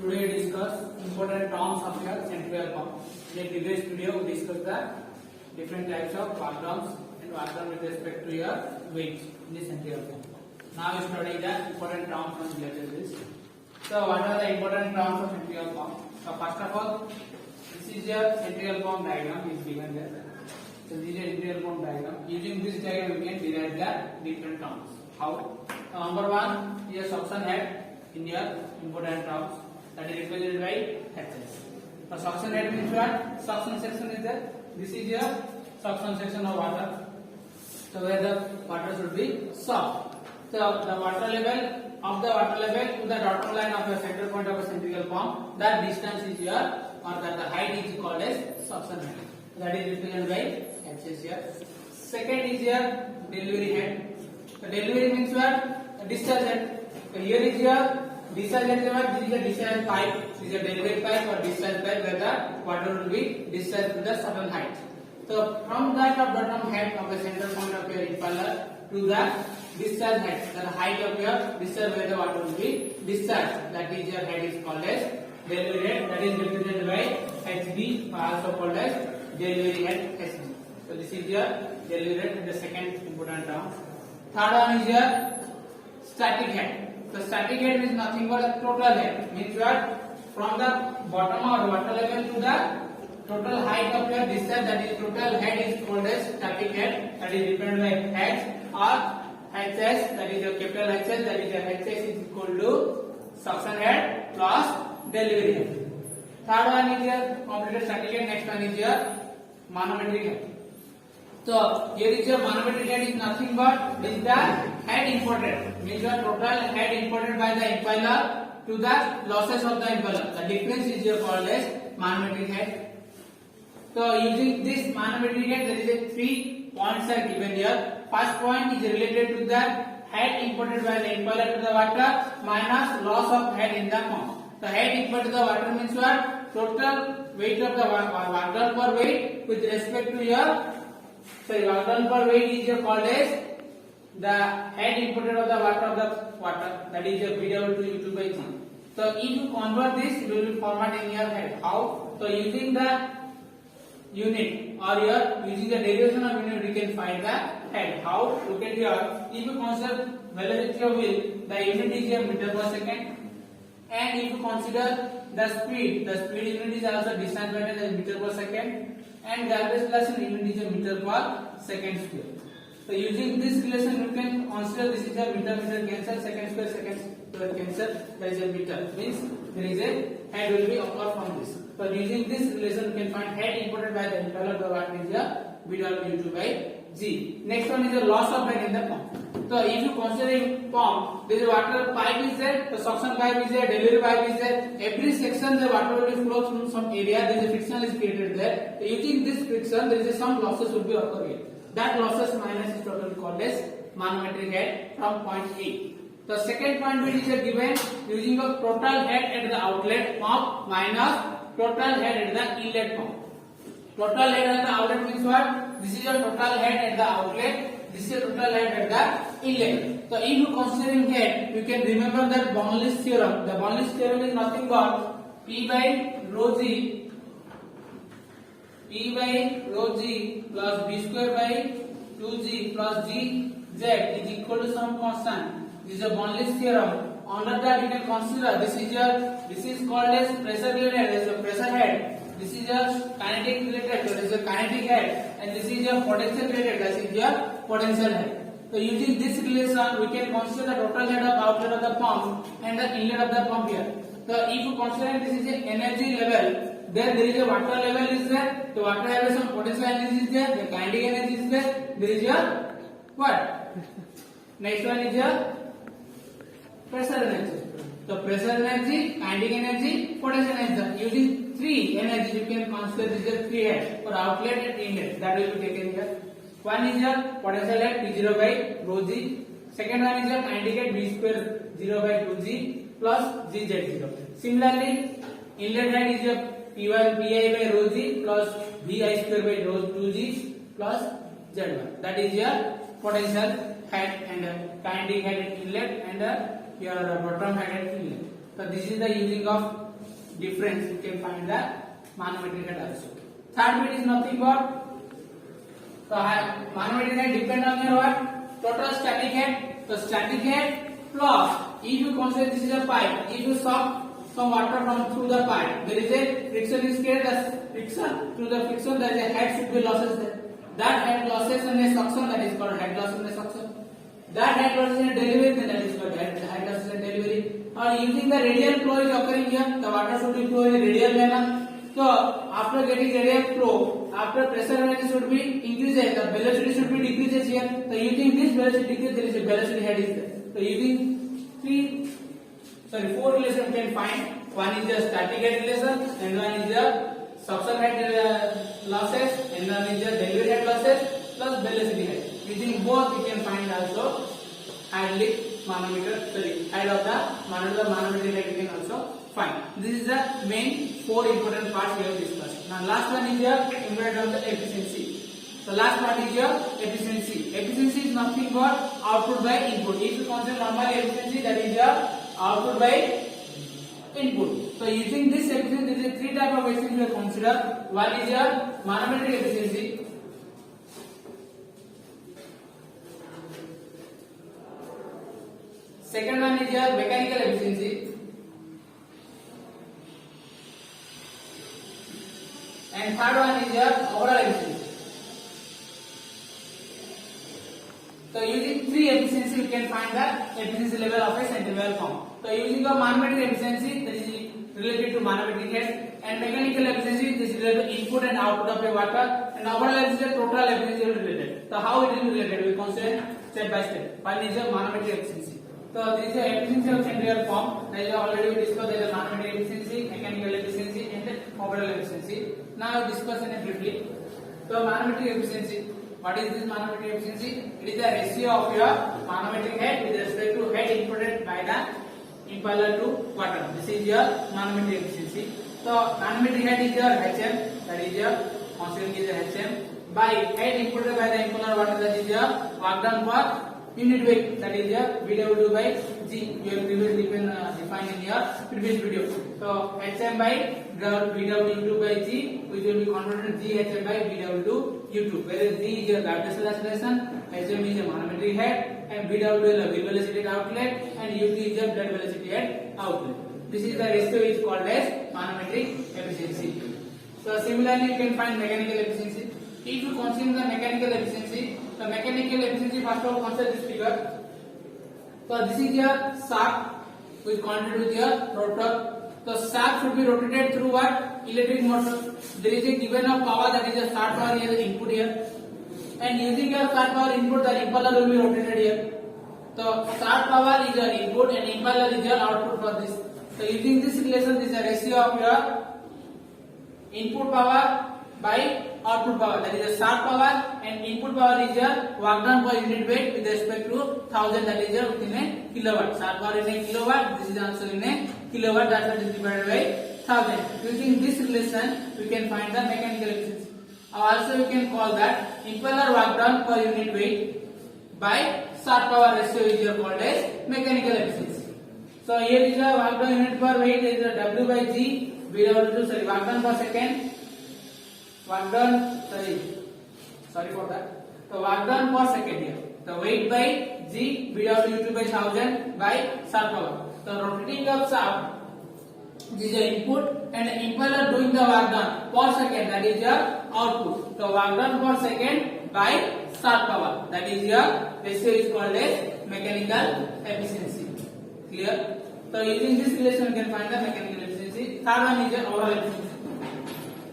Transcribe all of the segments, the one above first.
Today we discuss important terms of your centrifugal pump. In the previous video we discussed the different types of work drums and work drum with respect to your weight in the centrifugal pump. Now we study the important terms related to this. So what are the important terms of centrifugal pump? So first of all, this is your centrifugal pump diagram is given there. So this is a centrifugal pump diagram. Using this diagram we can derive the different terms. How? So number one is a suction head in your important terms. That is represented by HS. The suction head means what? Suction section is there. This is your suction section of water. So where the water should be soft. So the water level to the dotted line of the center point of a centrifugal pump, that distance is your or that the height is called as suction head. That is represented by HS here. Second is your delivery head. The delivery means what? Discharge head. So here is your discharge head. This is a discharge pipe. This is a delivery pipe or discharge pipe where the water will be discharged to the certain height. So from that of bottom head of the center point of your impeller to the discharge head, the height of your discharge where the water will be discharged. That is your head is called as delivery head. That is represented by HB, also called as delivery head HB. So this is your delivery head, the second important term. Third one is your static head. The static head is nothing but a total head. Means what? From the bottom or water level to the total height of your discharge, that is total head is called as static head. That is represented by H or HS. That is your capital HS. That is your HS is equal to suction head plus delivery head. Third one is your completed static head. Next one is your manometric head. So here is your manometric head is nothing but this is the head imported. Means your total head imported by the impeller to the losses of the impeller. The difference is your called as manometric head. So using this manometric head, there is a 3 points are given here. First point is related to the head imported by the impeller to the water minus loss of head in the pump. The head imported to the water means what? Total weight of the water per weight with respect to your water per weight is your called as the head imported of the water that is your PW to U2 by G. So if you convert this, you will format in your head. How? So using the unit or using the derivation of unit, we can find the head. How? Look at here. If you consider velocity of wheel, the unit is your meter per second. And if you consider the speed unit is also distance measured as meter per second. And the acceleration unit is a meter per second square. So using this relation, you can consider this is a meter cancel, second square cancel. That is a meter. Means there is a head will be apart from this. So using this relation, you can find head imported by the impeller the watt is a BW2 by G. Next one is the loss of head in the pump. So if you consider a pump, there is a water pipe is there, the suction pipe is there, delivery pipe is there. Every section the water will flow through some area. There is a friction is created there. So using this friction, there is some losses will be occurring. That losses minus is totally called as manometric head from point A. The second point which is given using a total head at the outlet pump minus total head at the inlet pump. Total head at the outlet means what? This is your total head at the outlet. This is your total head at the inlet. So if you considering head, you can remember that Bernoulli's theorem. The Bernoulli's theorem is nothing but P by rho G plus B square by 2G plus GZ is equal to some constant. This is a Bernoulli's theorem. Under that you can consider this is called as pressure related, this is a pressure head. This is your kinetic related, that is a kinetic head, and this is your potential related, that is your potential head. So using this relation, we can consider the total head of outlet of the pump and the inlet of the pump here. So if you consider this is a energy level, then there is a water level is there, the water level some potential energy is there, the kinetic energy is there, there is your what? Next one is your pressure energy. So pressure energy, kinetic energy, potential energy. Using three energies, you can consider this is three heads for outlet and inlet. That will be taken here. One is your potential head P0 by rho G. Second one is your kinetic head B square 0 by 2G plus GZ0. Similarly, inlet head is your P1 Pi by rho G plus Vi square by rho 2G plus Z1. That is your potential head and kinetic head inlet and your bottom head inlet. So this is the using of difference, you can find the manometric head also. Third bit is nothing but manometric head depend on your what? Total static head. So static head plus, if you consider this is a pipe, if you suck some water from through the pipe, there is a friction is created as friction. Through the friction there is a head should be losses there. That head losses and a suction, that is called head loss and a suction. That head loss in a delivery, then that is called head loss in a delivery. Or using the radial flow is occurring here, the water should be flowing in radial manner. So after getting radial flow, after pressure energy should be increases, the velocity should be decreases here. So using this velocity decrease, there is a velocity head is there. So using four relations you can find. One is the static head relation, and one is the suction head losses, and one is the delivery head losses plus velocity head. Using both you can find also head of the manometric head you can also find. This is the main four important parts we have discussed. Now last one is your important of the efficiency. The last part is your efficiency. Efficiency is nothing but output by input. If you consider normal efficiency, that is your output by input. So using this efficiency, there is three type of efficiency we consider. One is your manometric efficiency. Second one is your mechanical efficiency. And third one is your overall efficiency. So using three efficiency, you can find the efficiency level of a centrifugal pump. So using the manometric efficiency, that is related to manometric head, and mechanical efficiency, this is related to input and output of a water, and overall efficiency, total efficiency related. So how it is related? We consider step by step. One is your manometric efficiency. So this is the efficiency of centrifugal pump. That is already we discussed. There is manometric efficiency, mechanical efficiency, and overall efficiency. Now we discuss in briefly. So manometric efficiency. What is this manometric efficiency? It is the ratio of your manometric head with respect to head inputted by the impeller to water. This is your manometric efficiency. So manometric head is your HM, that is your constant is your HM, by head inputted by the impeller water, that is your work done per unit weight, that is your VW by G. You have previously defined in your previous video. So HM by VW by G, which will be converted to GHM by VW U2. Whereas G is your gravitational acceleration, HM is your manometric head, and VW is your wheel velocity at outlet, and U2 is your blood velocity at outlet. This is the ratio is called as manometric efficiency. So similarly, you can find mechanical efficiency. If you consider the mechanical efficiency, the mechanical efficiency, first of all consider this figure. So this is your shaft which connected with your rotor. The shaft should be rotated through what? Electric motor. There is a given of power, that is a start power here, input here, and using your start power input, the impeller will be rotated here. So start power is your input and impeller is your output for this. So using this relation, this is a ratio of your input power by output power, that is the start power, and input power is your work done per unit weight with respect to 1000, that is your within a kilowatt. Start power in a kilowatt, this is also in a kilowatt, that's what is divided by 1000. Using this relation, we can find the mechanical efficiency. Also you can call that impeller work done per unit weight by start power ratio is your called as mechanical efficiency. So here is the work done unit per weight, is the W by G, VW, work done per second. Work done, sorry for that. So work done per second here. The weight by G, VW2 by 1000 by start power. So rotating of shaft, this is your input, and the impeller doing the work done per second, that is your output. So work done per second by start power, that is your ratio is called as mechanical efficiency. Clear? So using this relation, you can find the mechanical efficiency. Third one is your overall efficiency.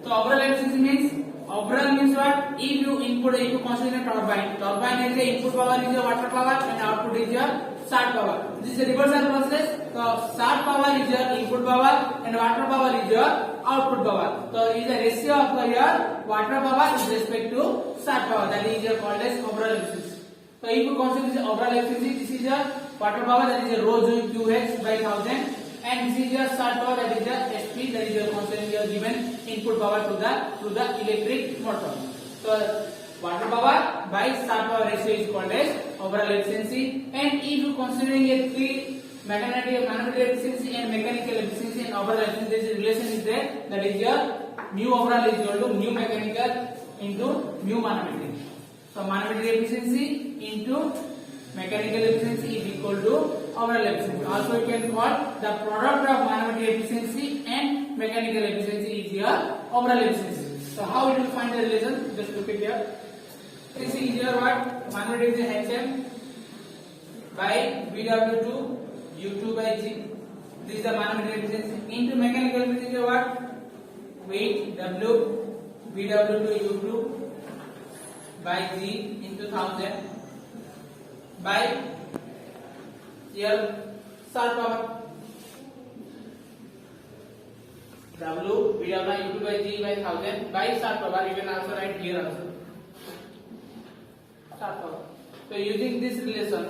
So overall efficiency means, overall means what? If you consider a turbine. Turbine is the input power is your water power and output is your start power. This is a reversal process. So start power is your input power and water power is your output power. So it is a ratio of your water power with respect to start power. That is your called as overall efficiency. So if you consider this overall efficiency, this is your water power, that is your rho joule QH by 1000. And this is your start power, that is your SP, that is your considering your given input power to the electric motor. So water power by start power ratio is called as overall efficiency. And if you considering a manometric efficiency and mechanical efficiency and overall efficiency. This relation is there. That is your mu overall is equal to mu mechanical into mu manometric. So manometric efficiency into mechanical efficiency is equal to overall efficiency. Also you can call the product of manometric efficiency and mechanical efficiency is your overall efficiency. So how it will find the relation? Just look at here. This is your what? Manometric is HM by VW2 U2 by G. This is the manometric efficiency. Into mechanical efficiency what? Weight W VW2 U2 by G into 1000 by here star power W VW U2 by G by 1000 by star power. You can also write here also star power. So using this relation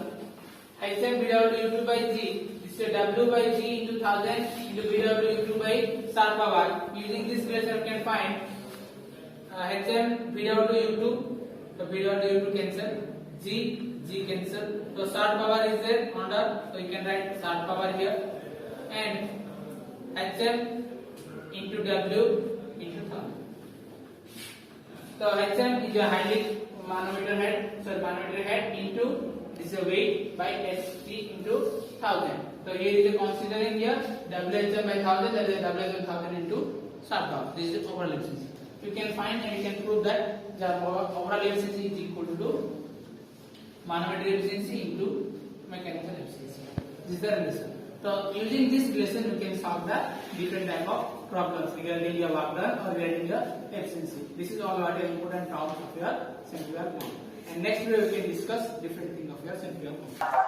HM VW U2 by G, this is W by G into 1000 into VW U2 by star power. Using this relation you can find HM VW U2, the VW U2 cancel, G cancel. So star power is there under, so you can write star power here, and HM into W into 1000. So HM is your handling manometer head, so manometer head into this is a weight by ST into 1000. So here is considering here WHM by 1000, that is WHM 1000 into star power. This is overall efficiency. You can find and you can prove that the overall efficiency is equal to manometric efficiency into mechanical efficiency. This is the relation. So using this relation you can solve the different type of problems regarding your work done or regarding your efficiency. This is all what are important terms of your centrifugal pump. And next video we can discuss different thing of your centrifugal pump.